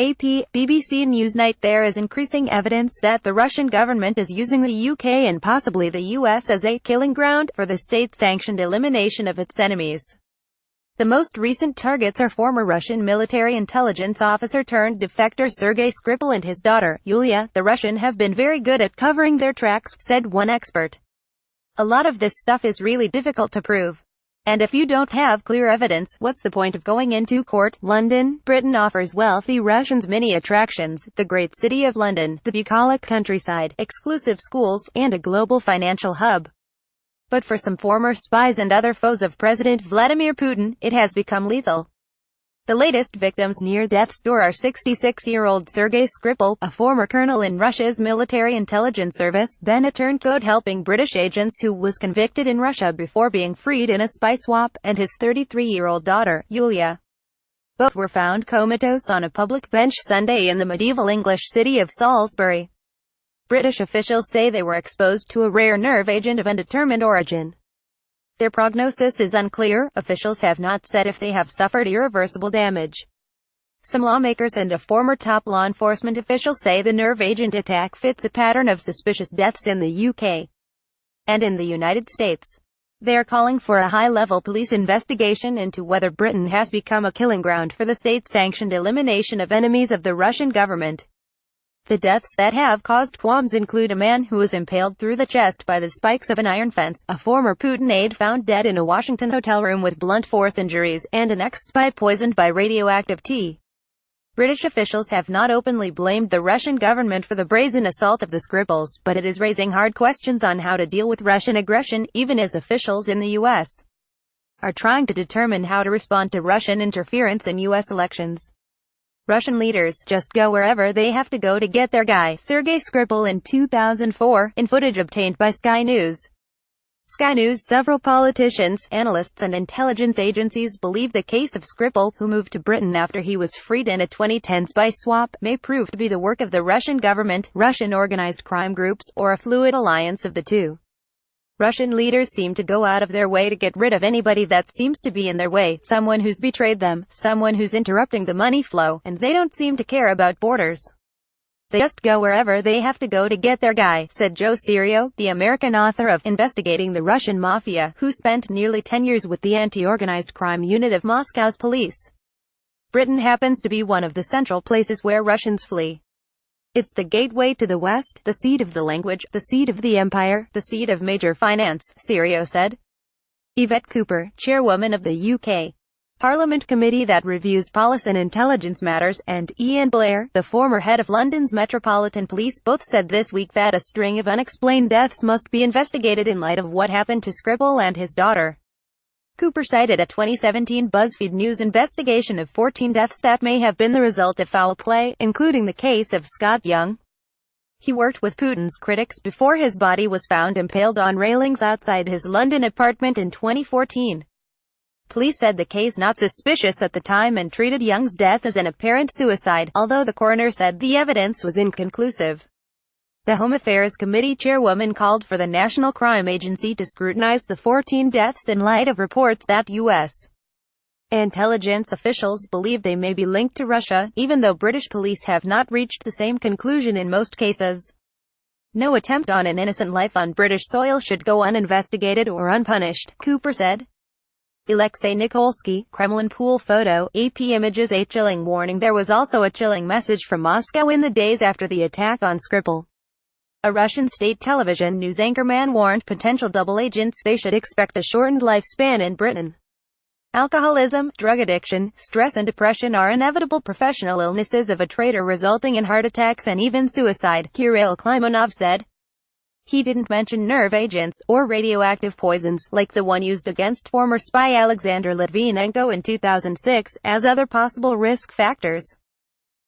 AP, BBC Newsnight There is increasing evidence that the Russian government is using the UK and possibly the US as a killing ground for the state-sanctioned elimination of its enemies. The most recent targets are former Russian military intelligence officer turned defector Sergei Skripal and his daughter, Yulia. The Russian have been very good at covering their tracks, said one expert. A lot of this stuff is really difficult to prove. And if you don't have clear evidence, what's the point of going into court? London, Britain offers wealthy Russians many attractions: the great city of London, the bucolic countryside, exclusive schools, and a global financial hub. But for some former spies and other foes of President Vladimir Putin, it has become lethal. The latest victims near death's door are 66-year-old Sergei Skripal, a former colonel in Russia's military intelligence service, then a turncoat helping British agents who was convicted in Russia before being freed in a spy swap, and his 33-year-old daughter, Yulia. Both were found comatose on a public bench Sunday in the medieval English city of Salisbury. British officials say they were exposed to a rare nerve agent of undetermined origin. Their prognosis is unclear. Officials have not said if they have suffered irreversible damage. Some lawmakers and a former top law enforcement official say the nerve agent attack fits a pattern of suspicious deaths in the UK and in the United States. They are calling for a high-level police investigation into whether Britain has become a killing ground for the state-sanctioned elimination of enemies of the Russian government. The deaths that have caused qualms include a man who was impaled through the chest by the spikes of an iron fence, a former Putin aide found dead in a Washington hotel room with blunt force injuries, and an ex-spy poisoned by radioactive tea. British officials have not openly blamed the Russian government for the brazen assault of the Skripals, but it is raising hard questions on how to deal with Russian aggression, even as officials in the US are trying to determine how to respond to Russian interference in US elections. Russian leaders just go wherever they have to go to get their guy, Sergei Skripal, in 2004, in footage obtained by Sky News. Sky News: several politicians, analysts and intelligence agencies believe the case of Skripal, who moved to Britain after he was freed in a 2010 spy swap, may prove to be the work of the Russian government, Russian organized crime groups, or a fluid alliance of the two. Russian leaders seem to go out of their way to get rid of anybody that seems to be in their way, someone who's betrayed them, someone who's interrupting the money flow, and they don't seem to care about borders. They just go wherever they have to go to get their guy, said Joe Serio, the American author of Investigating the Russian Mafia, who spent nearly 10 years with the anti-organized crime unit of Moscow's police. Britain happens to be one of the central places where Russians flee. It's the gateway to the West, the seat of the language, the seat of the empire, the seat of major finance, Serio said. Yvette Cooper, chairwoman of the UK Parliament Committee that reviews policy and intelligence matters, and Ian Blair, the former head of London's Metropolitan Police, both said this week that a string of unexplained deaths must be investigated in light of what happened to Skripal and his daughter. Cooper cited a 2017 BuzzFeed News investigation of 14 deaths that may have been the result of foul play, including the case of Scott Young. He worked with Putin's critics before his body was found impaled on railings outside his London apartment in 2014. Police said the case not suspicious at the time and treated Young's death as an apparent suicide, although the coroner said the evidence was inconclusive. The Home Affairs Committee chairwoman called for the National Crime Agency to scrutinize the 14 deaths in light of reports that U.S. intelligence officials believe they may be linked to Russia, even though British police have not reached the same conclusion in most cases. No attempt on an innocent life on British soil should go uninvestigated or unpunished, Cooper said. Alexei Nikolsky, Kremlin pool photo, AP Images. A chilling warning. There was also a chilling message from Moscow in the days after the attack on Skripal. A Russian state television news anchorman warned potential double agents they should expect a shortened lifespan in Britain. Alcoholism, drug addiction, stress and depression are inevitable professional illnesses of a traitor, resulting in heart attacks and even suicide, Kirill Klimonov said. He didn't mention nerve agents, or radioactive poisons, like the one used against former spy Alexander Litvinenko in 2006, as other possible risk factors.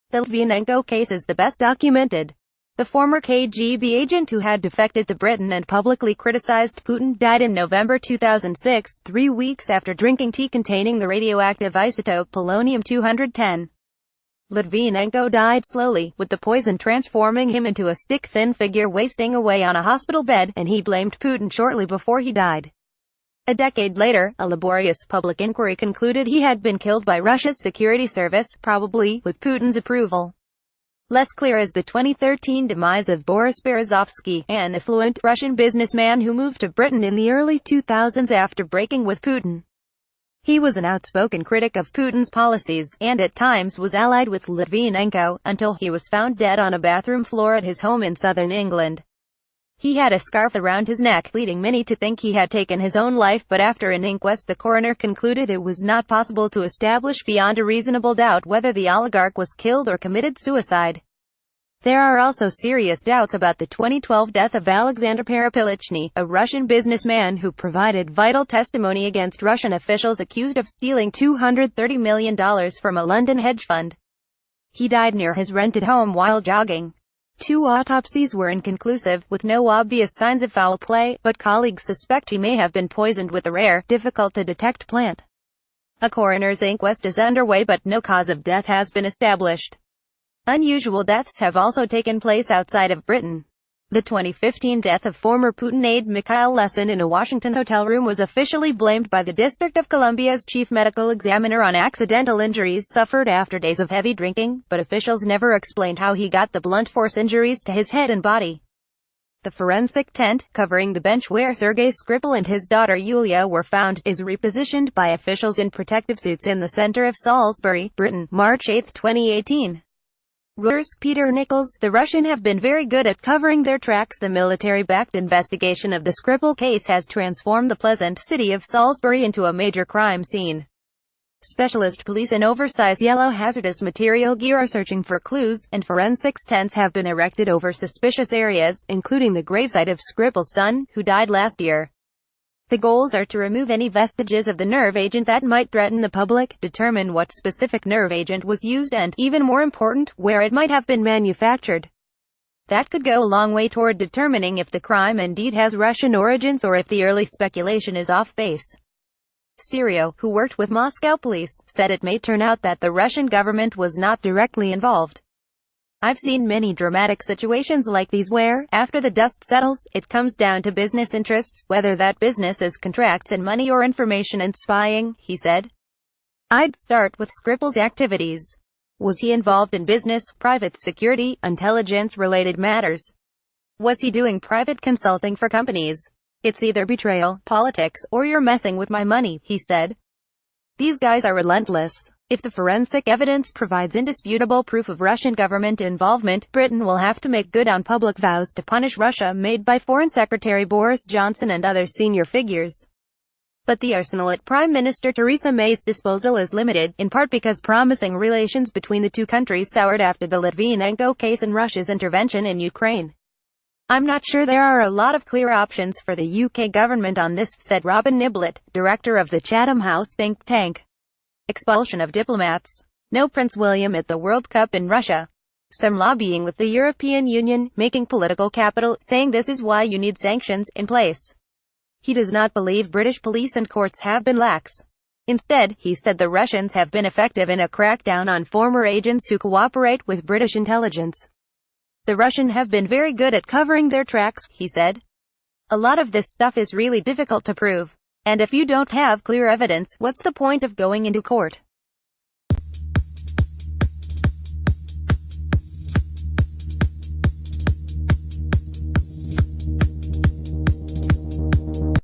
The Litvinenko case is the best documented. The former KGB agent who had defected to Britain and publicly criticized Putin died in November 2006, 3 weeks after drinking tea containing the radioactive isotope polonium-210. Litvinenko died slowly, with the poison transforming him into a stick-thin figure wasting away on a hospital bed, and he blamed Putin shortly before he died. A decade later, a laborious public inquiry concluded he had been killed by Russia's security service, probably with Putin's approval. Less clear is the 2013 demise of Boris Berezovsky, an affluent Russian businessman who moved to Britain in the early 2000s after breaking with Putin. He was an outspoken critic of Putin's policies, and at times was allied with Litvinenko, until he was found dead on a bathroom floor at his home in southern England. He had a scarf around his neck, leading many to think he had taken his own life, but after an inquest the coroner concluded it was not possible to establish beyond a reasonable doubt whether the oligarch was killed or committed suicide. There are also serious doubts about the 2012 death of Alexander Perepilichny, a Russian businessman who provided vital testimony against Russian officials accused of stealing $230 million from a London hedge fund. He died near his rented home while jogging. 2 autopsies were inconclusive, with no obvious signs of foul play, but colleagues suspect he may have been poisoned with a rare, difficult-to-detect plant. A coroner's inquest is underway, but no cause of death has been established. Unusual deaths have also taken place outside of Britain. The 2015 death of former Putin aide Mikhail Lesin in a Washington hotel room was officially blamed by the District of Columbia's chief medical examiner on accidental injuries suffered after days of heavy drinking, but officials never explained how he got the blunt force injuries to his head and body. The forensic tent, covering the bench where Sergei Skripal and his daughter Yulia were found, is repositioned by officials in protective suits in the center of Salisbury, Britain, March 8, 2018. Reuters. Peter Nichols. The Russians have been very good at covering their tracks. The military-backed investigation of the Skripal case has transformed the pleasant city of Salisbury into a major crime scene. Specialist police and oversized yellow hazardous material gear are searching for clues, and forensics tents have been erected over suspicious areas, including the gravesite of Skripal's son, who died last year. The goals are to remove any vestiges of the nerve agent that might threaten the public, determine what specific nerve agent was used and, even more important, where it might have been manufactured. That could go a long way toward determining if the crime indeed has Russian origins or if the early speculation is off base. Serio, who worked with Moscow police, said it may turn out that the Russian government was not directly involved. I've seen many dramatic situations like these where, after the dust settles, it comes down to business interests, whether that business is contracts and money or information and spying, he said. I'd start with Skripal's activities. Was he involved in business, private security, intelligence-related matters? Was he doing private consulting for companies? It's either betrayal, politics, or you're messing with my money, he said. These guys are relentless. If the forensic evidence provides indisputable proof of Russian government involvement, Britain will have to make good on public vows to punish Russia made by Foreign Secretary Boris Johnson and other senior figures. But the arsenal at Prime Minister Theresa May's disposal is limited, in part because promising relations between the two countries soured after the Litvinenko case and Russia's intervention in Ukraine. I'm not sure there are a lot of clear options for the UK government on this, said Robin Niblett, director of the Chatham House think tank. Expulsion of diplomats. No Prince William at the World Cup in Russia. Some lobbying with the European Union, making political capital, saying this is why you need sanctions in place. He does not believe British police and courts have been lax. Instead, he said the Russians have been effective in a crackdown on former agents who cooperate with British intelligence. The Russians have been very good at covering their tracks, he said. A lot of this stuff is really difficult to prove. And if you don't have clear evidence, what's the point of going into court?